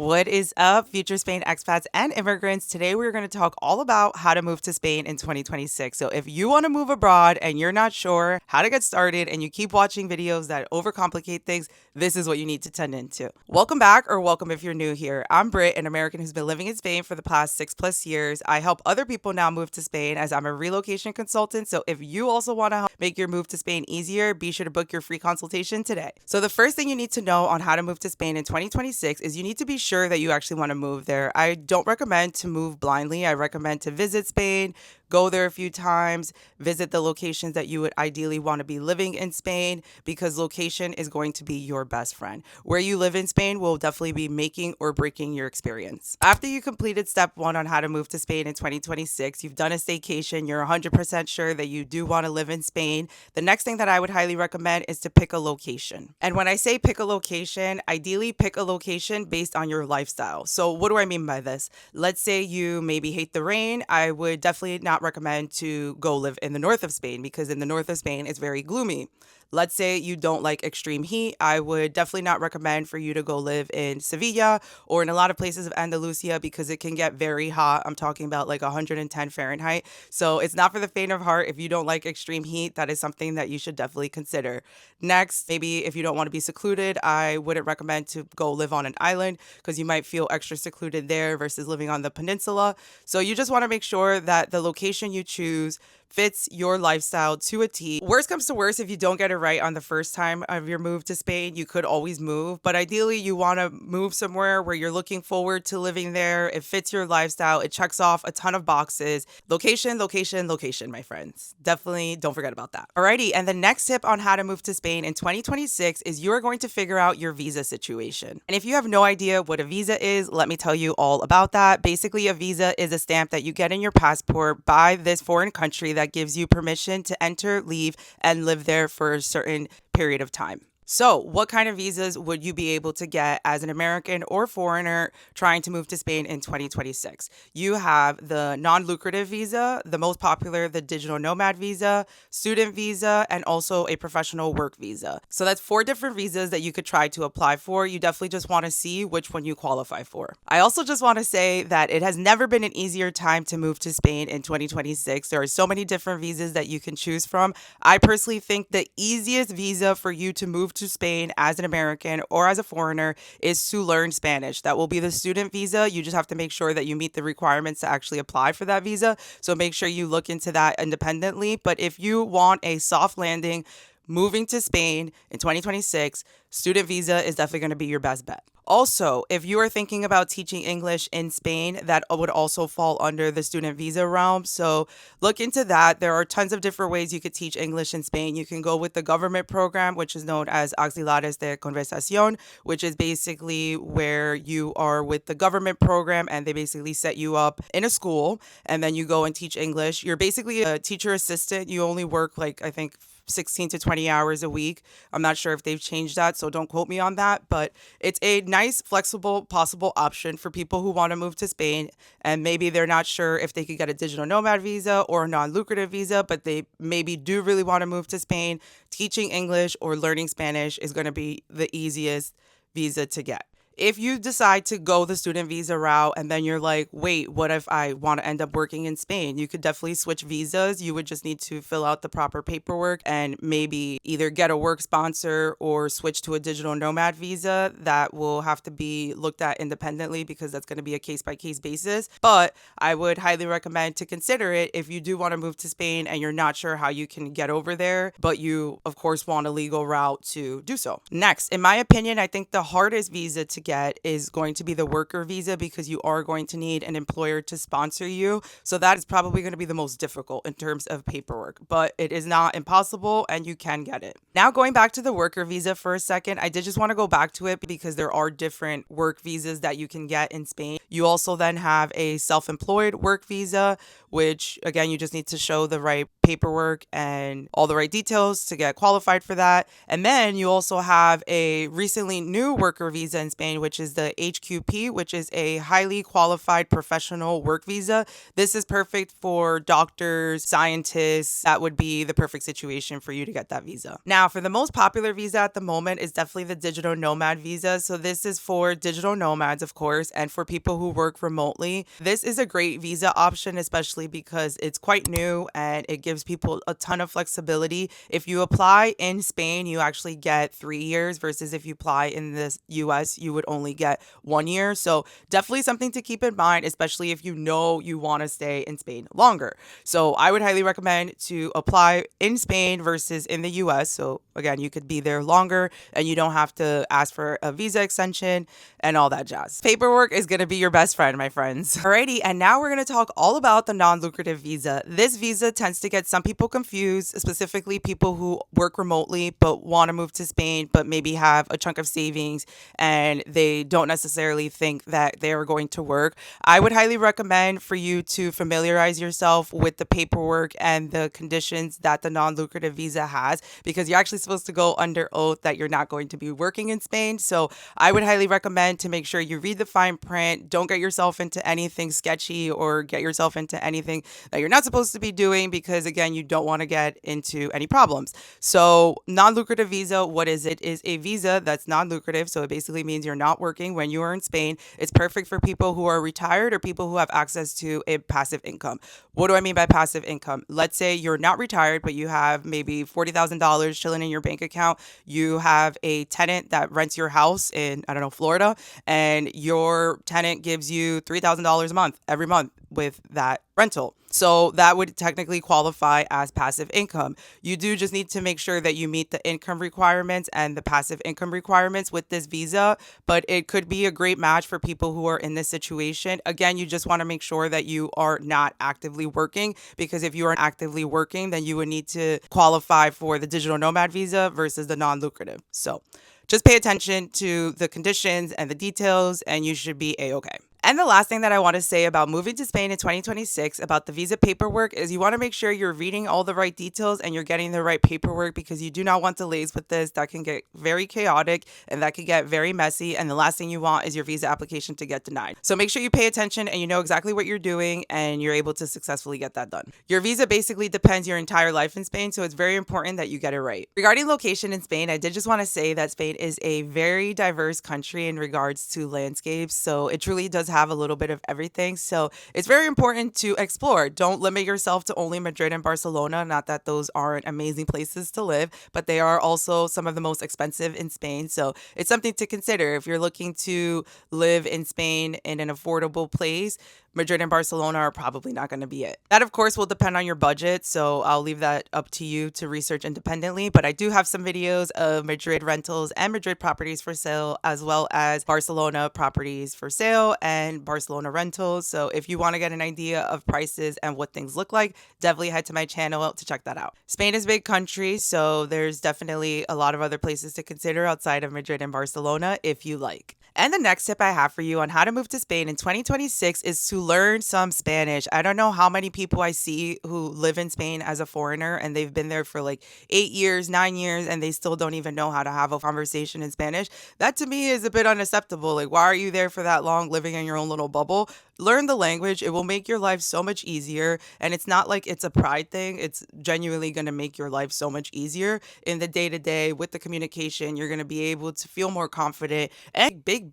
What is up, future Spain expats and immigrants? Today we're going to talk all about how to move to Spain in 2026. So if you want to move abroad and you're not sure how to get started and you keep watching videos that overcomplicate things, this is what you need to tune into. Welcome back, or welcome if you're new here. I'm Britt, an American who's been living in Spain for the past 6+ years. I help other people now move to Spain as I'm a relocation consultant. So if you also want to help make your move to Spain easier, be sure to book your free consultation today. So the first thing you need to know on how to move to Spain in 2026 is you need to be sure that you actually want to move there. I don't recommend to move blindly. I recommend to visit Spain, go there a few times, visit the locations that you would ideally want to be living in Spain, because location is going to be your best friend. Where you live in Spain will definitely be making or breaking your experience. After you completed step 1 on how to move to Spain in 2026, you've done a staycation, you're 100% sure that you do want to live in Spain. The next thing that I would highly recommend is to pick a location. And when I say pick a location, ideally pick a location based on your lifestyle. So what do I mean by this? Let's say you maybe hate the rain. I would definitely not recommend to go live in the north of Spain, because in the north of Spain it's very gloomy. Let's say you don't like extreme heat. I would definitely not recommend for you to go live in Sevilla or in a lot of places of Andalusia, because it can get very hot. I'm talking about like 110 Fahrenheit. So it's not for the faint of heart. If you don't like extreme heat, that is something that you should definitely consider. Next, maybe if you don't want to be secluded, I wouldn't recommend to go live on an island, because you might feel extra secluded there versus living on the peninsula. So you just want to make sure that the location you choose fits your lifestyle to a T. Worst comes to worst, if you don't get it right on the first time of your move to Spain, you could always move. But ideally, you want to move somewhere where you're looking forward to living there. It fits your lifestyle. It checks off a ton of boxes. Location, location, location, my friends. Definitely don't forget about that. Alrighty, and the next tip on how to move to Spain in 2026 is you're going to figure out your visa situation. And if you have no idea what a visa is, let me tell you all about that. Basically, a visa is a stamp that you get in your passport by this foreign country that gives you permission to enter, leave, and live there for a certain period of time. So, what kind of visas would you be able to get as an American or foreigner trying to move to Spain in 2026? You have the non-lucrative visa, the most popular, the digital nomad visa, student visa, and also a professional work visa. So that's 4 different visas that you could try to apply for. You definitely just want to see which one you qualify for. I also just want to say that it has never been an easier time to move to Spain in 2026. There are so many different visas that you can choose from. I personally think the easiest visa for you to move to Spain as an American or as a foreigner is to learn Spanish. That will be the student visa. You just have to make sure that you meet the requirements to actually apply for that visa. So make sure you look into that independently. But if you want a soft landing moving to Spain in 2026, student visa is definitely going to be your best bet. Also, if you are thinking about teaching English in Spain, that would also fall under the student visa realm. So look into that. There are tons of different ways you could teach English in Spain. You can go with the government program, which is known as Auxiliares de Conversación, which is basically where you are with the government program and they basically set you up in a school and then you go and teach English. You're basically a teacher assistant. You only work I think 16 to 20 hours a week. I'm not sure if they've changed that, so don't quote me on that, but it's a nice, flexible, possible option for people who want to move to Spain and maybe they're not sure if they could get a digital nomad visa or a non-lucrative visa, but they maybe do really want to move to Spain. Teaching English or learning Spanish is going to be the easiest visa to get. If you decide to go the student visa route and then you're like, wait, what if I want to end up working in Spain? You could definitely switch visas. You would just need to fill out the proper paperwork and maybe either get a work sponsor or switch to a digital nomad visa. That will have to be looked at independently because that's going to be a case-by-case basis. But I would highly recommend to consider it if you do want to move to Spain and you're not sure how you can get over there, but you, of course, want a legal route to do so. Next, in my opinion, I think the hardest visa to get is going to be the worker visa, because you are going to need an employer to sponsor you. So that is probably going to be the most difficult in terms of paperwork, but it is not impossible and you can get it. Now, going back to the worker visa for a second, I did just want to go back to it because there are different work visas that you can get in Spain. You also then have a self-employed work visa, which again, you just need to show the right paperwork and all the right details to get qualified for that. And then you also have a recently new worker visa in Spain, which is the HQP, which is a highly qualified professional work visa. This is perfect for doctors, scientists. That would be the perfect situation for you to get that visa. Now, for the most popular visa at the moment is definitely the digital nomad visa. So this is for digital nomads, of course, and for people who work remotely. This is a great visa option, especially because it's quite new and it gives people a ton of flexibility. If you apply in Spain, you actually get 3 years versus if you apply in the US, you would only get 1 year. So definitely something to keep in mind, especially if you know you want to stay in Spain longer. So I would highly recommend to apply in Spain versus in the US. So again, you could be there longer and you don't have to ask for a visa extension and all that jazz. Paperwork is going to be your best friend, my friends. Alrighty, and now we're going to talk all about the non-lucrative visa. This visa tends to get some people confused, specifically people who work remotely but want to move to Spain but maybe have a chunk of savings and they don't necessarily think that they are going to work. I would highly recommend for you to familiarize yourself with the paperwork and the conditions that the non-lucrative visa has, because you're actually supposed to go under oath that you're not going to be working in Spain. So I would highly recommend to make sure you read the fine print. Don't get yourself into anything sketchy or get yourself into anything that you're not supposed to be doing, because again, you don't want to get into any problems. So non-lucrative visa, what is it? Is a visa that's non-lucrative. So it basically means you're not working when you are in Spain. It's perfect for people who are retired or people who have access to a passive income. What do I mean by passive income? Let's say you're not retired, but you have maybe $40,000 chilling in your bank account. You have a tenant that rents your house in, I don't know, Florida, and your tenant gives you $3,000 a month every month with that rental. So that would technically qualify as passive income. You do just need to make sure that you meet the income requirements and the passive income requirements with this visa, but it could be a great match for people who are in this situation. Again, you just want to make sure that you are not actively working, because if you are actively working, then you would need to qualify for the digital nomad visa versus the non-lucrative. So just pay attention to the conditions and the details and you should be a-okay. And the last thing that I want to say about moving to Spain in 2026 about the visa paperwork is you want to make sure you're reading all the right details and you're getting the right paperwork, because you do not want delays with this. That can get very chaotic and that can get very messy. And the last thing you want is your visa application to get denied. So make sure you pay attention and you know exactly what you're doing and you're able to successfully get that done. Your visa basically depends your entire life in Spain, so it's very important that you get it right. Regarding location in Spain, I did just want to say that Spain is a very diverse country in regards to landscapes. So it truly does have a little bit of everything. So it's very important to explore. Don't limit yourself to only Madrid and Barcelona. Not that those aren't amazing places to live, but they are also some of the most expensive in Spain. So it's something to consider if you're looking to live in Spain in an affordable place. Madrid and Barcelona are probably not going to be it. That, of course, will depend on your budget, so I'll leave that up to you to research independently. But I do have some videos of Madrid rentals and Madrid properties for sale, as well as Barcelona properties for sale and Barcelona rentals. So if you want to get an idea of prices and what things look like, definitely head to my channel to check that out. Spain is a big country, so there's definitely a lot of other places to consider outside of Madrid and Barcelona if you like. And the next tip I have for you on how to move to Spain in 2026 is to learn some Spanish. I don't know how many people I see who live in Spain as a foreigner and they've been there for like 8 years, 9 years, and they still don't even know how to have a conversation in Spanish. That to me is a bit unacceptable. Like, why are you there for that long living in your own little bubble? Learn the language. It will make your life so much easier. And it's not like it's a pride thing. It's genuinely going to make your life so much easier in the day to day with the communication. You're going to be able to feel more confident. And big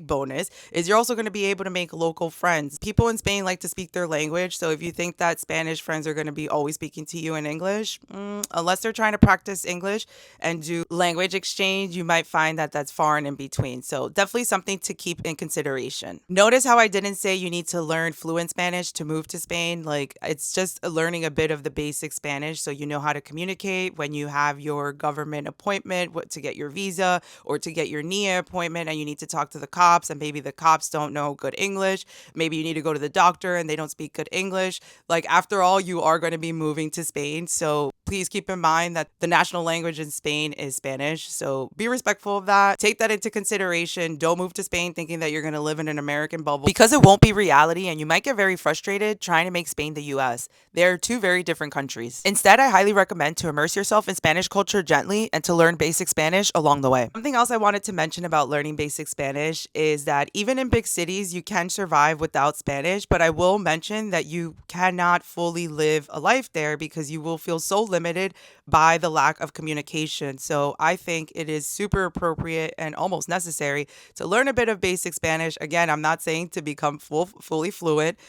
bonus is you're also going to be able to make local friends. People in Spain like to speak their language. So if you think that Spanish friends are going to be always speaking to you in English, unless they're trying to practice English and do language exchange, you might find that that's far and in between. So definitely something to keep in consideration. Notice how I didn't say you need to learn fluent Spanish to move to Spain. Like, it's just learning a bit of the basic Spanish so you know how to communicate when you have your government appointment, what to get your visa or to get your NIA appointment, and you need to talk to the cops and maybe the cops don't know good English. Maybe you need to go to the doctor and they don't speak good English. Like, after all, you are going to be moving to Spain, so Please keep in mind that the national language in Spain is Spanish, so be respectful of that. Take that into consideration. Don't move to Spain thinking that you're going to live in an American bubble because it won't be reality and you might get very frustrated trying to make Spain the US. They're two very different countries. Instead, I highly recommend to immerse yourself in Spanish culture gently and to learn basic Spanish along the way. Something else I wanted to mention about learning basic Spanish is that even in big cities, you can survive without Spanish, but I will mention that you cannot fully live a life there because you will feel so limited by the lack of communication. So I think it is super appropriate and almost necessary to learn a bit of basic Spanish. Again, I'm not saying to become fully fluent.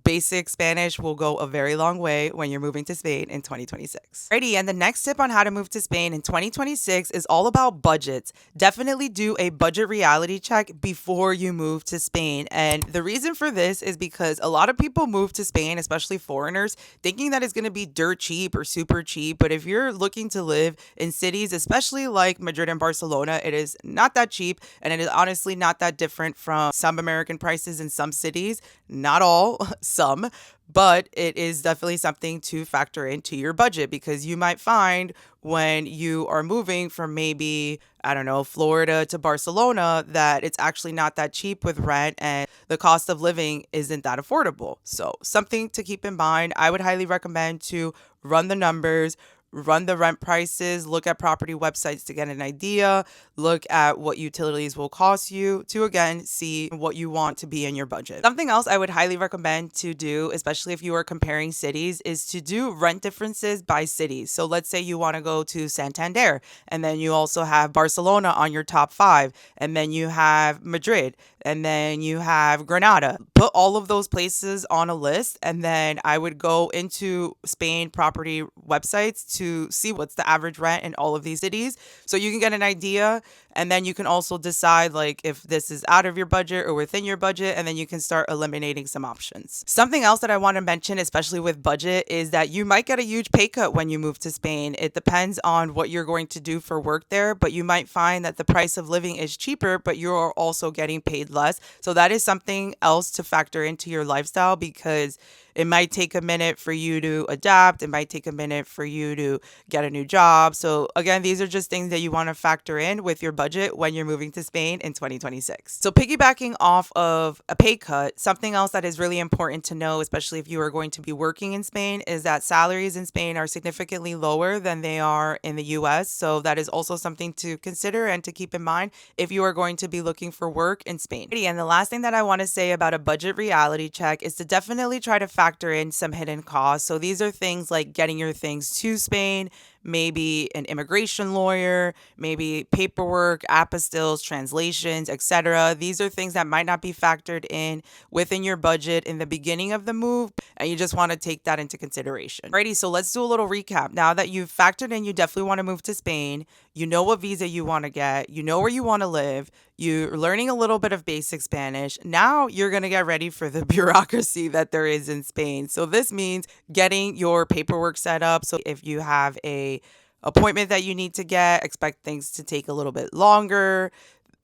Basic Spanish will go a very long way when you're moving to Spain in 2026. Alrighty, and the next tip on how to move to Spain in 2026 is all about budgets. Definitely do a budget reality check before you move to Spain. And the reason for this is because a lot of people move to Spain, especially foreigners, thinking that it's going to be dirt cheap or super cheap. But if you're looking to live in cities, especially like Madrid and Barcelona, it is not that cheap. And it is honestly not that different from some American prices in some cities. Not all, some, but it is definitely something to factor into your budget because you might find when you are moving from maybe, I don't know, Florida to Barcelona that it's actually not that cheap with rent and the cost of living isn't that affordable. So something to keep in mind. I would highly recommend to run the numbers, run the rent prices, look at property websites to get an idea, look at what utilities will cost you to, again, see what you want to be in your budget. Something else I would highly recommend to do, especially if you are comparing cities, is to do rent differences by cities. So let's say you want to go to Santander, and then you also have Barcelona on your top 5, and then you have Madrid, and then you have Granada. Put all of those places on a list, and then I would go into Spain property websites to see what's the average rent in all of these cities so you can get an idea, and then you can also decide like if this is out of your budget or within your budget, and then you can start eliminating some options. Something else that I want to mention, especially with budget, is that you might get a huge pay cut when you move to Spain. It depends on what you're going to do for work there, but you might find that the price of living is cheaper, but you're also getting paid less. So that is something else to factor into your lifestyle because it might take a minute for you to adapt. It might take a minute for you to get a new job. So again, these are just things that you want to factor in with your budget when you're moving to Spain in 2026. So piggybacking off of a pay cut, something else that is really important to know, especially if you are going to be working in Spain, is that salaries in Spain are significantly lower than they are in the US. So that is also something to consider and to keep in mind if you are going to be looking for work in Spain. And the last thing that I want to say about a budget reality check is to definitely try to factor in some hidden costs. So these are things like getting your things to Spain, maybe an immigration lawyer, maybe paperwork, apostilles, translations, etc. These are things that might not be factored in within your budget in the beginning of the move, and you just want to take that into consideration. Alrighty, so let's do a little recap. Now that you've factored in, you definitely want to move to Spain, you know what visa you want to get, you know where you want to live, you're learning a little bit of basic Spanish. Now you're going to get ready for the bureaucracy that there is in Spain. So this means getting your paperwork set up. So if you have a appointment that you need to get, expect things to take a little bit longer.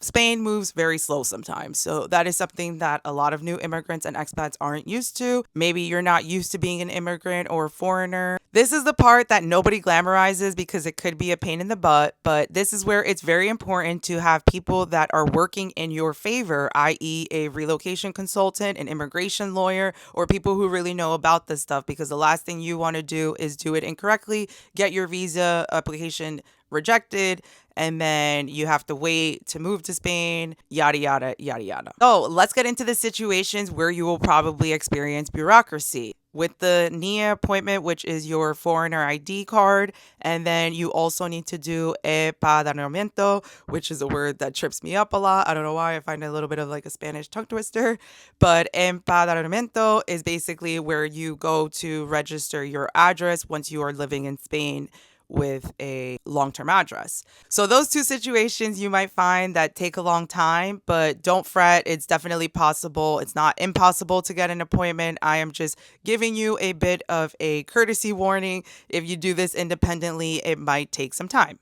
Spain moves very slow sometimes. So that is something that a lot of new immigrants and expats aren't used to. Maybe you're not used to being an immigrant or a foreigner. This is the part that nobody glamorizes because it could be a pain in the butt, but this is where it's very important to have people that are working in your favor, i.e. a relocation consultant, an immigration lawyer, or people who really know about this stuff, because the last thing you want to do is do it incorrectly, get your visa application rejected, and then you have to wait to move to Spain, yada, yada, yada, yada. So let's get into the situations where you will probably experience bureaucracy. With the NIA appointment, which is your foreigner ID card, and then you also need to do Empadronamiento, which is a word that trips me up a lot. I don't know why. I find it a little bit of like a Spanish tongue twister, but Empadronamiento is basically where you go to register your address once you are living in Spain with a long-term address. So those two situations you might find that take a long time, but don't fret. It's definitely possible. It's not impossible to get an appointment. I am just giving you a bit of a courtesy warning. If you do this independently, it might take some time.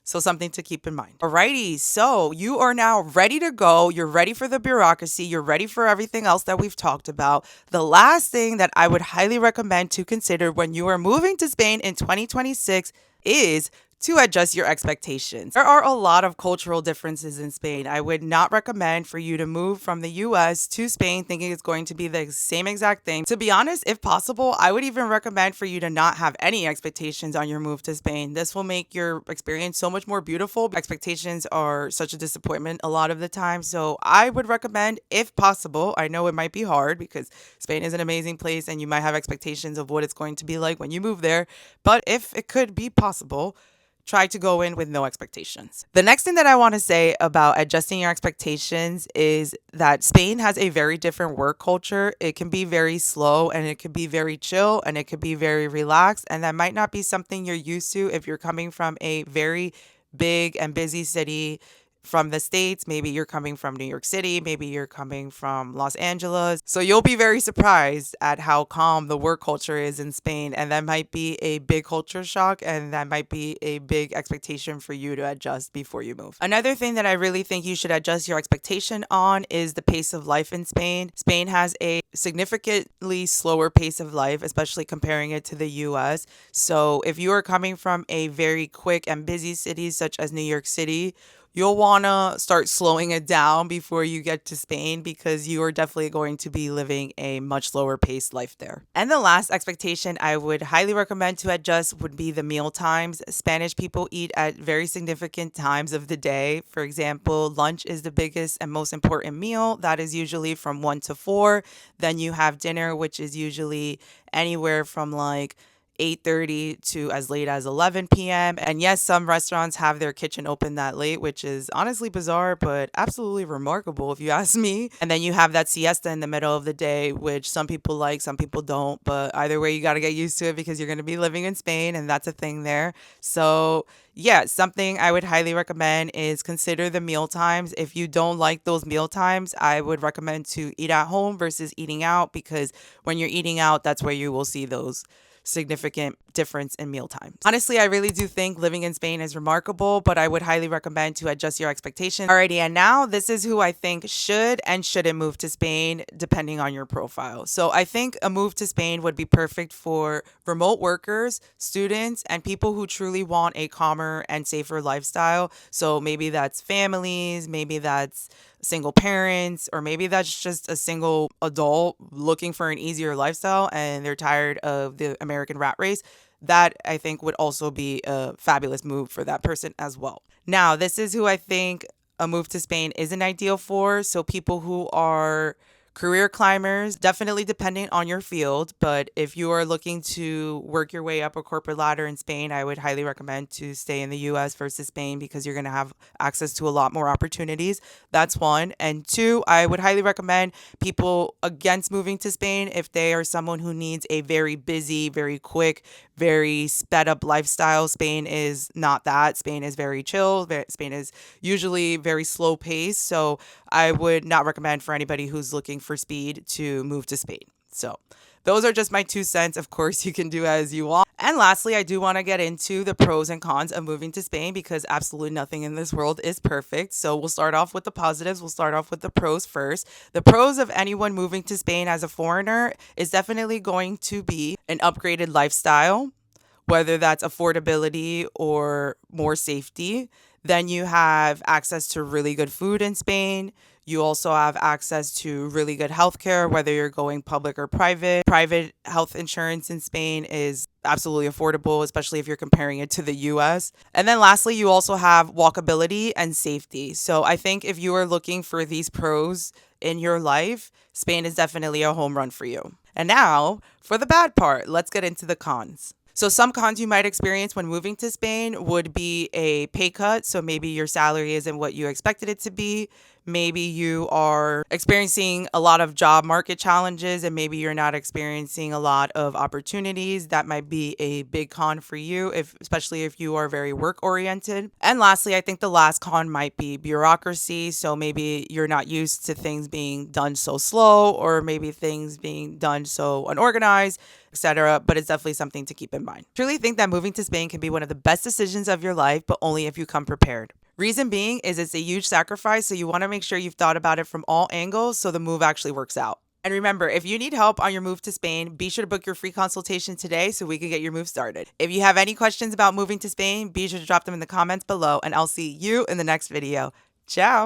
So something to keep in mind. Alrighty, so you are now ready to go. You're ready for the bureaucracy. You're ready for everything else that we've talked about. The last thing that I would highly recommend to consider when you are moving to Spain in 2026 is to adjust your expectations. There are a lot of cultural differences in Spain. I would not recommend for you to move from the US to Spain thinking it's going to be the same exact thing. To be honest, if possible, I would even recommend for you to not have any expectations on your move to Spain. This will make your experience so much more beautiful. Expectations are such a disappointment a lot of the time. So I would recommend, if possible, I know it might be hard because Spain is an amazing place and you might have expectations of what it's going to be like when you move there. But if it could be possible, try to go in with no expectations. The next thing that I want to say about adjusting your expectations is that Spain has a very different work culture. It can be very slow and it can be very chill and it could be very relaxed. And that might not be something you're used to if you're coming from a very big and busy city from the States. Maybe you're coming from New York City, maybe you're coming from Los Angeles. So you'll be very surprised at how calm the work culture is in Spain. And that might be a big culture shock and that might be a big expectation for you to adjust before you move. Another thing that I really think you should adjust your expectation on is the pace of life in Spain. Spain has a significantly slower pace of life, especially comparing it to the US. So if you are coming from a very quick and busy city such as New York City, you'll want to start slowing it down before you get to Spain because you are definitely going to be living a much slower paced life there. And the last expectation I would highly recommend to adjust would be the meal times. Spanish people eat at very significant times of the day. For example, lunch is the biggest and most important meal. That is usually from 1 to 4. Then you have dinner, which is usually anywhere from like 8:30 to as late as 11 p.m. And yes, some restaurants have their kitchen open that late, which is honestly bizarre, but absolutely remarkable if you ask me. And then you have that siesta in the middle of the day, which some people like, some people don't. But either way, you got to get used to it because you're going to be living in Spain and that's a thing there. So yeah, something I would highly recommend is consider the meal times. If you don't like those meal times, I would recommend to eat at home versus eating out because when you're eating out, that's where you will see those significant difference in meal times. Honestly, I really do think living in Spain is remarkable, but I would highly recommend to adjust your expectations. Alrighty, and now this is who I think should and shouldn't move to Spain depending on your profile. So I think a move to Spain would be perfect for remote workers, students, and people who truly want a calmer and safer lifestyle. So maybe that's families, maybe that's single parents, or maybe that's just a single adult looking for an easier lifestyle and they're tired of the American rat race. That I think would also be a fabulous move for that person as well. Now, this is who I think a move to Spain isn't ideal for. So people who are career climbers, definitely depending on your field. But if you are looking to work your way up a corporate ladder in Spain, I would highly recommend to stay in the US versus Spain because you're going to have access to a lot more opportunities. That's one. And two, I would highly recommend people against moving to Spain if they are someone who needs a very busy, very quick, very sped up lifestyle. Spain is not that. Spain is very chill. Spain is usually very slow paced. So I would not recommend for anybody who's looking for speed to move to Spain. So those are just my 2 cents. Of course, you can do as you want. And lastly, I do want to get into the pros and cons of moving to Spain because absolutely nothing in this world is perfect. So we'll start off with the positives. We'll start off with the pros first. The pros of anyone moving to Spain as a foreigner is definitely going to be an upgraded lifestyle, whether that's affordability or more safety. Then you have access to really good food in Spain. You also have access to really good healthcare, whether you're going public or private. Private health insurance in Spain is absolutely affordable, especially if you're comparing it to the US. And then lastly, you also have walkability and safety. So I think if you are looking for these pros in your life, Spain is definitely a home run for you. And now for the bad part, let's get into the cons. So some cons you might experience when moving to Spain would be a pay cut. So maybe your salary isn't what you expected it to be. Maybe you are experiencing a lot of job market challenges and maybe you're not experiencing a lot of opportunities. That might be a big con for you, especially if you are very work oriented. And lastly, I think the last con might be bureaucracy. So maybe you're not used to things being done so slow or maybe things being done so unorganized, etc. But it's definitely something to keep in mind. Truly think that moving to Spain can be one of the best decisions of your life, but only if you come prepared. Reason being is it's a huge sacrifice, so you want to make sure you've thought about it from all angles so the move actually works out. And remember, if you need help on your move to Spain, be sure to book your free consultation today so we can get your move started. If you have any questions about moving to Spain, be sure to drop them in the comments below, and I'll see you in the next video. Ciao!